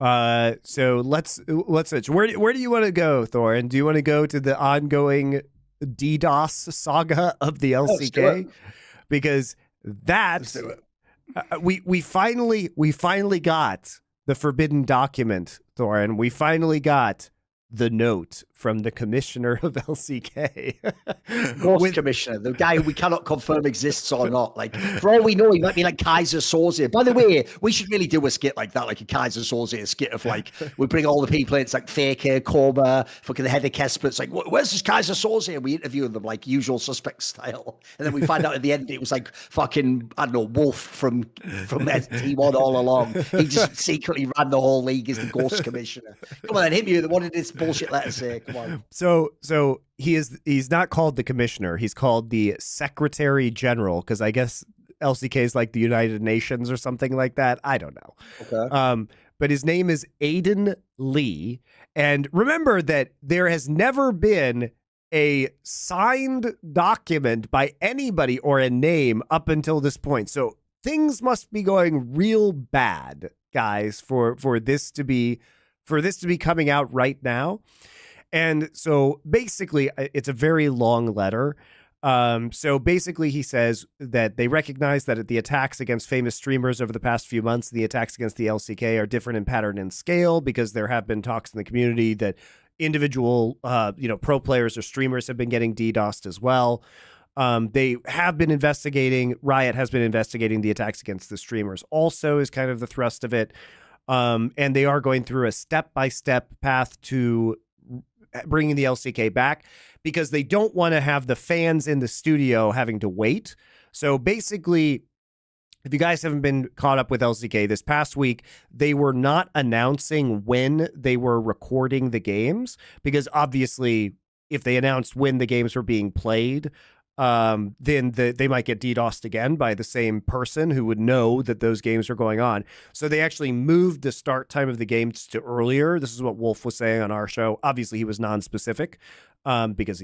So let's switch. Where do you want to go, Thorin? Do you want to go to the ongoing DDoS saga of the LCK? Because that's we finally got the forbidden document, Thorin. We finally got the note from the commissioner of LCK. Commissioner, the guy who we cannot confirm exists or not. Like, for all we know, he might be like Kaiser Soze. By the way, we should really do a skit like that, like a Kaiser Soze skit of like, we bring all the people in, it's like Faker, Coma, fucking the head of Kesper. It's like, where's this Kaiser Soze? And we interview them like Usual Suspect style. And then we find out at the end it was like fucking, I don't know, Wolf from T1 all along. He just secretly ran the whole league as the Ghost Commissioner. Come on, then, hit me. What did this bullshit letter say? Come on. So he's not called the commissioner. He's called the Secretary General, because I guess LCK is like the United Nations or something like that. I don't know. Okay. But his name is Aiden Lee. And remember that there has never been a signed document by anybody or a name up until this point. So things must be going real bad, guys, for this to be coming out right now. And so basically, it's a very long letter. So basically, he says that they recognize that the attacks against famous streamers over the past few months, the attacks against the LCK are different in pattern and scale, because there have been talks in the community that individual, pro players or streamers have been getting DDoSed as well. They have been investigating, Riot has been investigating the attacks against the streamers also, is kind of the thrust of it. And they are going through a step-by-step path to bringing the LCK back, because they don't want to have the fans in the studio having to wait. So basically, if you guys haven't been caught up with LCK this past week, they were not announcing when they were recording the games, because obviously if they announced when the games were being played, then they might get DDoSed again by the same person who would know that those games are going on. So they actually moved the start time of the games to earlier. This is what Wolf was saying on our show. Obviously, he was non-specific because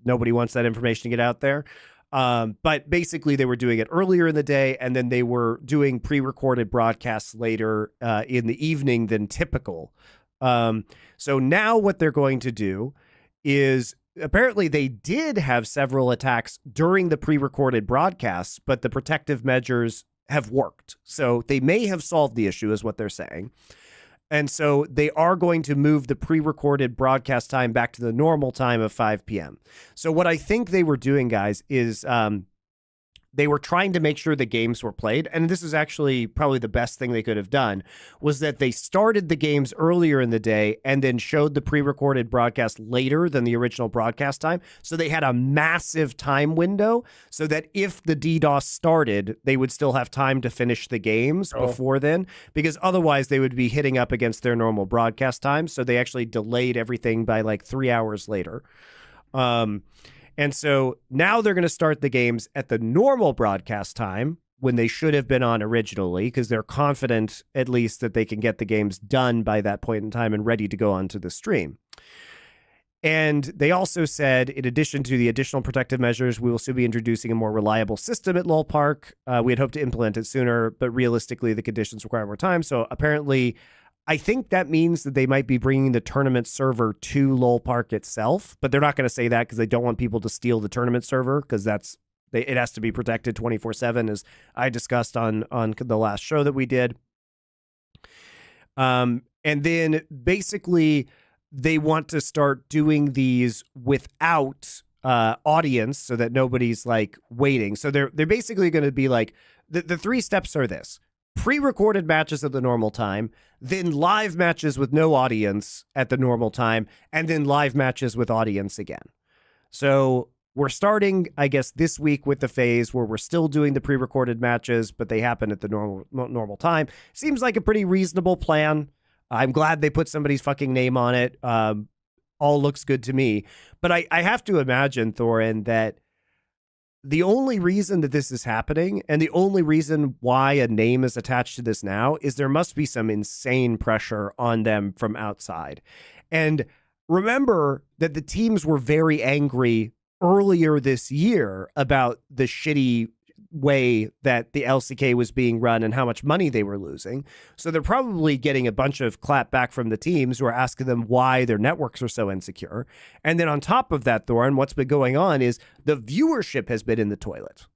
nobody wants that information to get out there. But basically, they were doing it earlier in the day, and then they were doing pre-recorded broadcasts later in the evening than typical. So now what they're going to do is, apparently they did have several attacks during the pre-recorded broadcasts, but the protective measures have worked. So they may have solved the issue, is what they're saying. And so they are going to move the pre-recorded broadcast time back to the normal time of 5 p.m. So what I think they were doing, guys, is they were trying to make sure the games were played. And this is actually probably the best thing they could have done, was that they started the games earlier in the day and then showed the pre-recorded broadcast later than the original broadcast time. So they had a massive time window so that if the DDoS started, they would still have time to finish the games before then, because otherwise they would be hitting up against their normal broadcast time. So they actually delayed everything by like 3 hours later. And so now they're going to start the games at the normal broadcast time when they should have been on originally, because they're confident at least that they can get the games done by that point in time and ready to go onto the stream. And they also said, in addition to the additional protective measures, we will still be introducing a more reliable system at LoL Park. We had hoped to implement it sooner, but realistically, the conditions require more time. So apparently, I think that means that they might be bringing the tournament server to LoL Park itself, but they're not going to say that because they don't want people to steal the tournament server, because it has to be protected 24/7, as I discussed on the last show that we did. And then basically they want to start doing these without audience so that nobody's like waiting. So they're basically going to be like, the 3 steps are this: pre-recorded matches at the normal time, then live matches with no audience at the normal time, and then live matches with audience again. So we're starting, I guess, this week with the phase where we're still doing the pre-recorded matches, but they happen at the normal time. Seems like a pretty reasonable plan. I'm glad they put somebody's fucking name on it. All looks good to me. But I have to imagine, Thorin, that the only reason that this is happening, and the only reason why a name is attached to this now, is there must be some insane pressure on them from outside. And remember that the teams were very angry earlier this year about the shitty way that the LCK was being run and how much money they were losing. So they're probably getting a bunch of clap back from the teams who are asking them why their networks are so insecure. And then on top of that, Thorin, what's been going on is the viewership has been in the toilet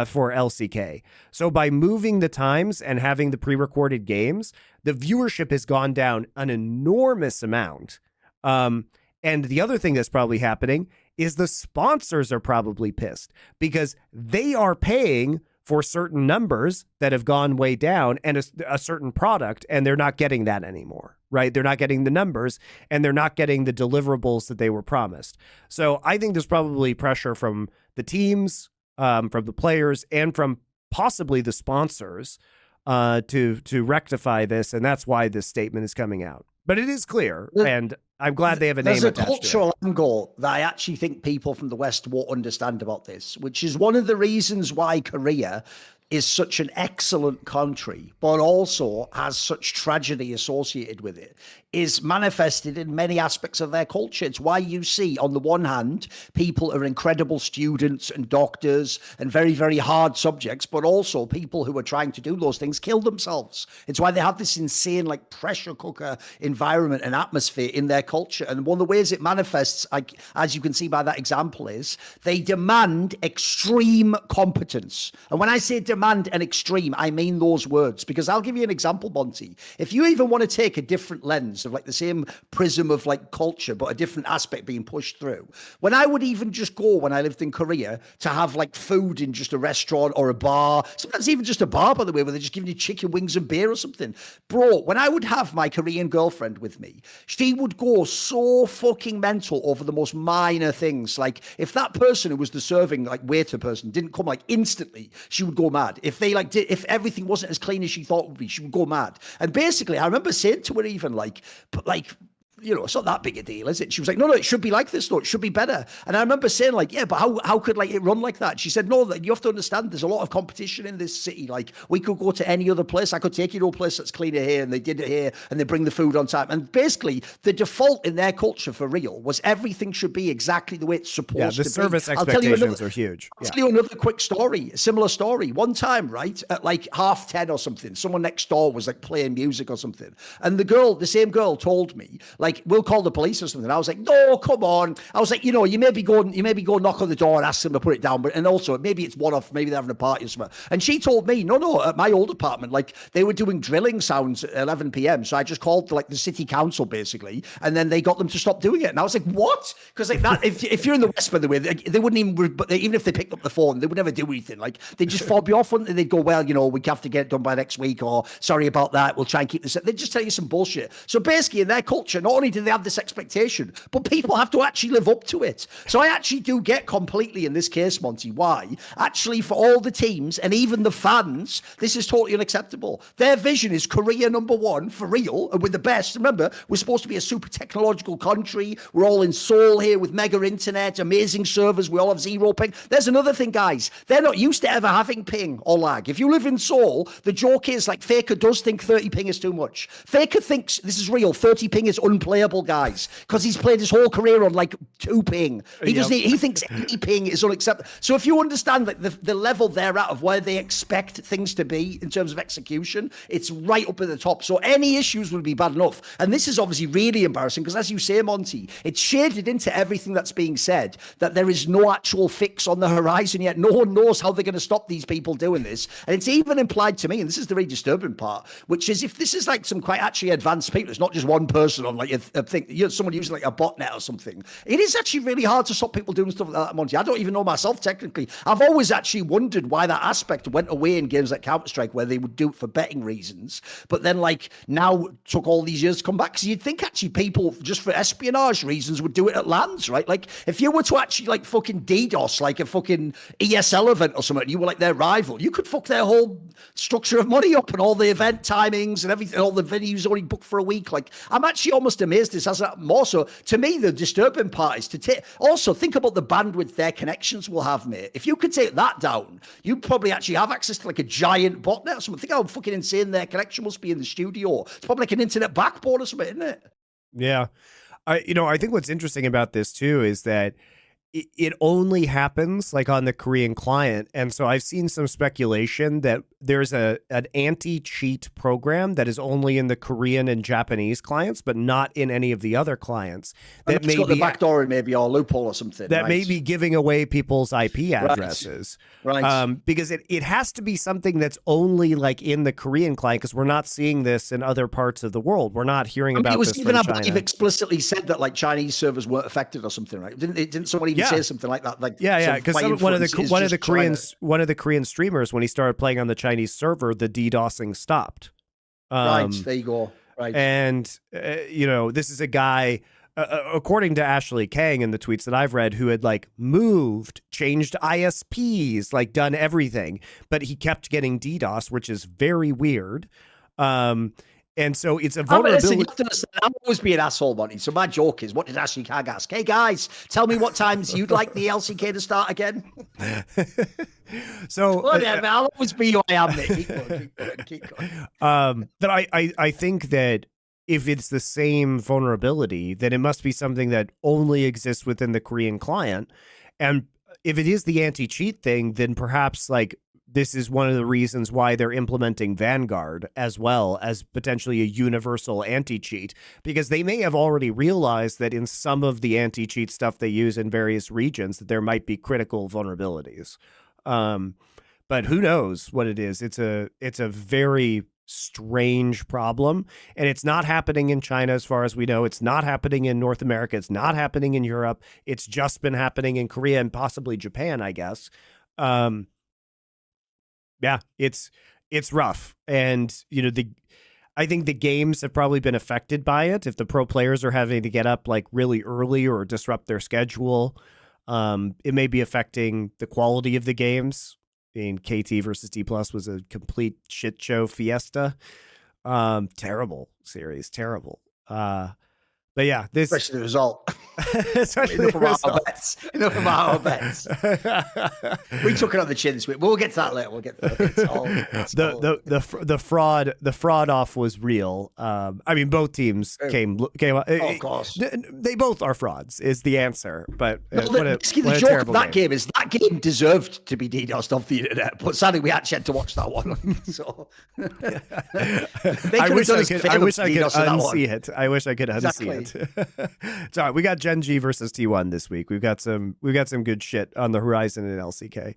for LCK. So by moving the times and having the pre-recorded games, the viewership has gone down an enormous amount. And the other thing that's probably happening is the sponsors are probably pissed because they are paying for certain numbers that have gone way down and a certain product, and they're not getting that anymore, right? They're not getting the numbers and they're not getting the deliverables that they were promised. So I think there's probably pressure from the teams, from the players, and from possibly the sponsors to rectify this, and that's why this statement is coming out. But it is clear, and I'm glad they have a name attached to it. There's a cultural angle that I actually think people from the West won't understand about this, which is one of the reasons why Korea is such an excellent country, but also has such tragedy associated with it, is manifested in many aspects of their culture. It's why you see, on the one hand, people are incredible students and doctors and very, very hard subjects, but also people who are trying to do those things kill themselves. It's why they have this insane, like, pressure cooker environment and atmosphere in their culture. And one of the ways it manifests, like, as you can see by that example, is they demand extreme competence. And when I say demand and extreme, I mean those words, because I'll give you an example, Monty. If you even want to take a different lens of like the same prism of like culture, but a different aspect being pushed through, when I would even just go, when I lived in Korea, to have like food in just a restaurant or a bar, sometimes even just a bar, by the way, where they're just giving you chicken wings and beer or something. Bro, when I would have my Korean girlfriend with me, she would go so fucking mental over the most minor things. Like if that person who was the serving like waiter person didn't come like instantly, she would go mad. If they like did, if everything wasn't as clean as she thought it would be, she would go mad. And basically, I remember saying to her even like, but like, you know, it's not that big a deal, is it? She was like, no, it should be like this, though. It should be better. And I remember saying, like, yeah, but how could like it run like that? She said, no, that you have to understand there's a lot of competition in this city. Like, we could go to any other place. I could take you to a place that's cleaner here, and they did it here, and they bring the food on time. And basically, the default in their culture for real was everything should be exactly the way it's supposed to be. Yeah, the service expectations are huge. I'll tell you another quick story, a similar story. One time, right, at like 10:30 or something, someone next door was like playing music or something. And the same girl told me, like, we'll call the police or something. I was like, no, come on. I was like, you know, you maybe go knock on the door and ask them to put it down, but and also maybe it's one off, maybe they're having a party or something. And she told me, no, at my old apartment, like they were doing drilling sounds at 11 p.m. So I just called like the city council basically, and then they got them to stop doing it. And I was like, what? Because like that, if you're in the West, by the way, they wouldn't even if they picked up the phone, they would never do anything. Like they just fob you off, and they'd go, well, you know, we have to get it done by next week, or sorry about that, we'll try and keep this. They just tell you some bullshit. So basically, in their culture, not only do they have this expectation, but people have to actually live up to it. So I actually do get completely in this case, Monty, why actually for all the teams and even the fans, this is totally unacceptable. Their vision is Korea #1 for real and with the best. Remember, we're supposed to be a super technological country. We're all in Seoul here with mega internet, amazing servers. We all have zero ping. There's another thing, guys. They're not used to ever having ping or lag. If you live in Seoul, the joke is like Faker does think 30 ping is too much. Faker thinks this is real. 30 ping is unplayable, guys, because he's played his whole career on like 2 ping. He thinks any ping is unacceptable. So if you understand like the level they're at of where they expect things to be in terms of execution, it's right up at the top. So any issues would be bad enough. And this is obviously really embarrassing because, as you say, Monty, it's shaded into everything that's being said that there is no actual fix on the horizon yet. No one knows how they're going to stop these people doing this. And it's even implied to me, and this is the really disturbing part, which is if this is like some quite actually advanced people, it's not just one person on like a thing, you know, someone using like a botnet or something. It is actually really hard to stop people doing stuff like that, Monty. I don't even know myself technically. I've always actually wondered why that aspect went away in games like Counter-Strike where they would do it for betting reasons, but then like now took all these years to come back. Because you'd think actually people just for espionage reasons would do it at LANs, right? Like if you were to actually like fucking DDoS like a fucking ESL event or something, you were like their rival, you could fuck their whole structure of money up and all the event timings and everything, all the venues already booked for a week. Like I'm actually almost amazed this hasn't happened more. So to me, the disturbing part is to take, also think about the bandwidth their connections will have, mate. If you could take that down, you'd probably actually have access to like a giant botnet or something. Think how fucking insane their connection must be in the studio. It's probably like an internet backbone or something, isn't it? Yeah. I think what's interesting about this too is that it only happens like on the Korean client. And so I've seen some speculation that there's an anti-cheat program that is only in the Korean and Japanese clients, but not in any of the other clients. That may got the backdoor in maybe or loophole or something. That may be giving away people's IP addresses. Right. Because it has to be something that's only like in the Korean client, because we're not seeing this in other parts of the world. We're not hearing about this from China. You've explicitly said that like Chinese servers weren't affected or something, right? Didn't somebody even say something like that? Like because one of the Korean streamers, when he started playing on the Chinese server, the DDoSing stopped. Right, there you go. Right, and this is a guy, according to Ashley Kang in the tweets that I've read, who had like moved, changed ISPs, like done everything, but he kept getting DDoS, which is very weird. And so it's a vulnerability. I'm always being an asshole, Monty. So my joke is, what did Ashley Kang ask? Hey guys, tell me what times you'd like the LCK to start again. So whatever, I'll always be who I am, mate. Keep going. But I think that if it's the same vulnerability, then it must be something that only exists within the Korean client. And if it is the anti-cheat thing, then perhaps like this is one of the reasons why they're implementing Vanguard as well as potentially a universal anti-cheat, because they may have already realized that in some of the anti-cheat stuff they use in various regions that there might be critical vulnerabilities. But who knows what it is? It's a very strange problem, and it's not happening in China as far as we know. It's not happening in North America. It's not happening in Europe. It's just been happening in Korea and possibly Japan, I guess. Yeah, it's rough. And, I think the games have probably been affected by it. If the pro players are having to get up like really early or disrupt their schedule, it may be affecting the quality of the games. I mean, KT versus D+ was a complete shit show fiesta. Terrible series, terrible. But yeah, especially the result. Especially enough about our bets. We took it on the chin this week. We'll get to that later. We'll get to that. The fraud off was real. I mean, both teams came. Of course, they both are frauds. Is the answer. But the joke of that game is that game deserved to be DDoSed off the internet, but sadly we actually had to watch that one. So I wish I could unsee it. I wish I could unsee it. So we got Gen G versus T1 this week. We've got some good shit on the horizon in LCK.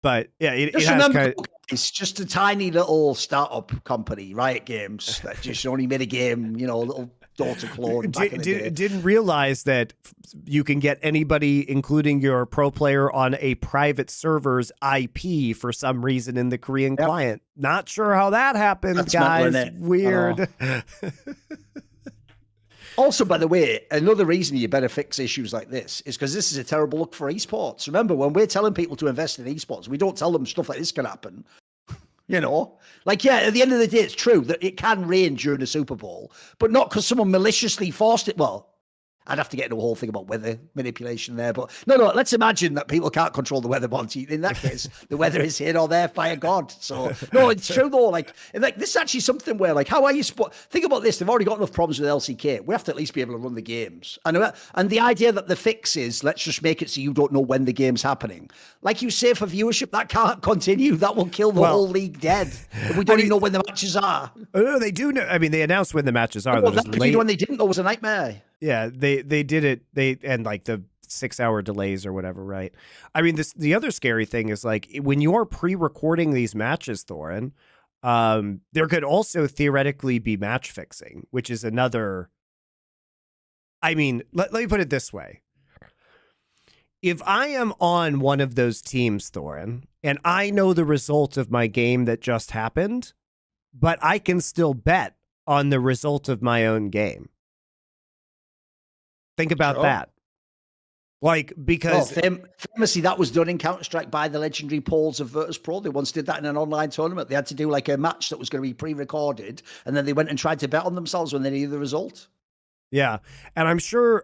But yeah, it's just a tiny little startup company, Riot Games, that just only made a game, a little daughter clone. Didn't realize that you can get anybody, including your pro player, on a private server's IP for some reason in the Korean client. Not sure how that happened, guys. Weird. Also, by the way, another reason you better fix issues like this is because this is a terrible look for esports. Remember, when we're telling people to invest in esports, we don't tell them stuff like this can happen. Like, yeah, at the end of the day, it's true that it can rain during a Super Bowl, but not because someone maliciously forced it. Well, I'd have to get into a whole thing about weather manipulation there. But no, let's imagine that people can't control the weather, Monty. In that case, the weather is here or there by a god. So, no, it's true, though. Like this is actually something where, like, how are you think about this. They've already got enough problems with LCK. We have to at least be able to run the games. And the idea that the fix is, let's just make it so you don't know when the game's happening. Like you say, for viewership, that can't continue. That will kill the whole league dead. If we don't even know when the matches are. No, they do know. I mean, they announced when the matches are. Well, that when they didn't know was a nightmare. Yeah, they did it. And like the 6-hour delays or whatever, right? I mean, the other scary thing is like when you're pre-recording these matches, Thorin, there could also theoretically be match fixing, which is another. I mean, let me put it this way. If I am on one of those teams, Thorin, and I know the result of my game that just happened, but I can still bet on the result of my own game. Think about that. Like, because famously, that was done in Counter-Strike by the legendary Pauls of Virtus Pro. They once did that in an online tournament. They had to do like a match that was going to be pre-recorded, and then they went and tried to bet on themselves when they knew the result. Yeah, and I'm sure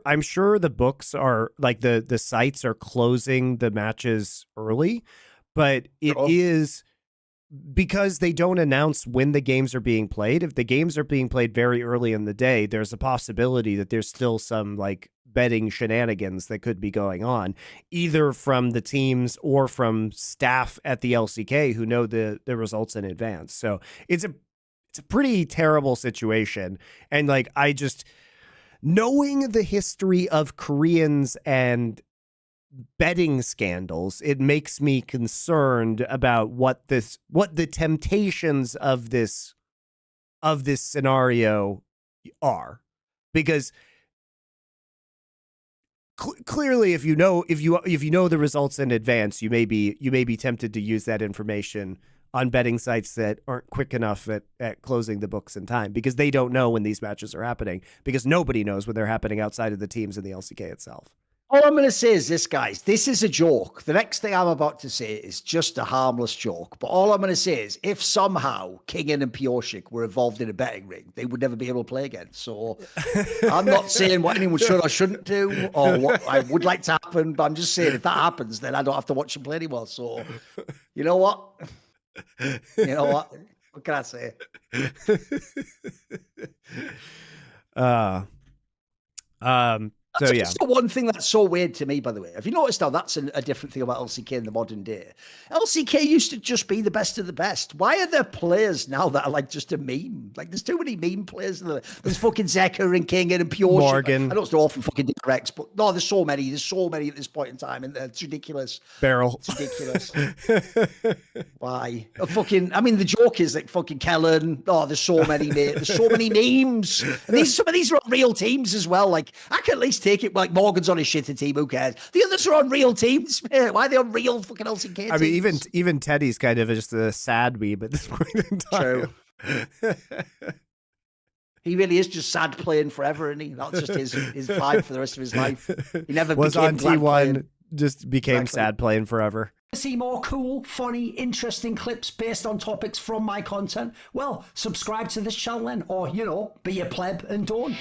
the books are like the sites are closing the matches early, but it is because they don't announce when the games are being played. If the games are being played very early in the day, there's a possibility that there's still some like betting shenanigans that could be going on, either from the teams or from staff at the LCK who know the results in advance. So it's a pretty terrible situation. And like, I just, knowing the history of Koreans and betting scandals, it makes me concerned about what the temptations of this scenario are, because clearly, if you know the results in advance, you may be tempted to use that information on betting sites that aren't quick enough at closing the books in time, because they don't know when these matches are happening, because nobody knows when they're happening outside of the teams in the LCK itself. All I'm going to say is this, guys. This is a joke. The next thing I'm about to say is just a harmless joke. But all I'm going to say is, if somehow Kingen and Pioshik were involved in a betting ring, they would never be able to play again. So I'm not saying what anyone should or shouldn't do, or what I would like to happen. But I'm just saying, if that happens, then I don't have to watch them play anymore. So, you know what? You know what? What can I say? So yeah, the one thing that's so weird to me, by the way, have you noticed how that's a different thing about LCK in the modern day? LCK used to just be the best of the best. Why are there players now that are like just a meme? Like, there's too many meme players. There's fucking Zeka and King and Pure. Morgan. I know it's all from fucking Rex, but no, there's so many. There's so many at this point in time, and it's ridiculous. Barrel. It's ridiculous. Why? I mean, the joke is like fucking Kellen. Oh, there's so many, mate. There's so many memes. And some of these are on real teams as well. Like, I can at least take it, like Morgan's on his shitty team, who cares? The others are on real teams, mate. Why are they on real fucking LCK teams? I mean, even Teddy's kind of just a sad meme at this point in time. True. He really is just sad playing forever, isn't he? That's just his vibe for the rest of his life. He never was became on glad T1, playing. just became Exactly. sad playing forever. See more cool, funny, interesting clips based on topics from my content? Well, subscribe to this channel then, or, be a pleb and don't.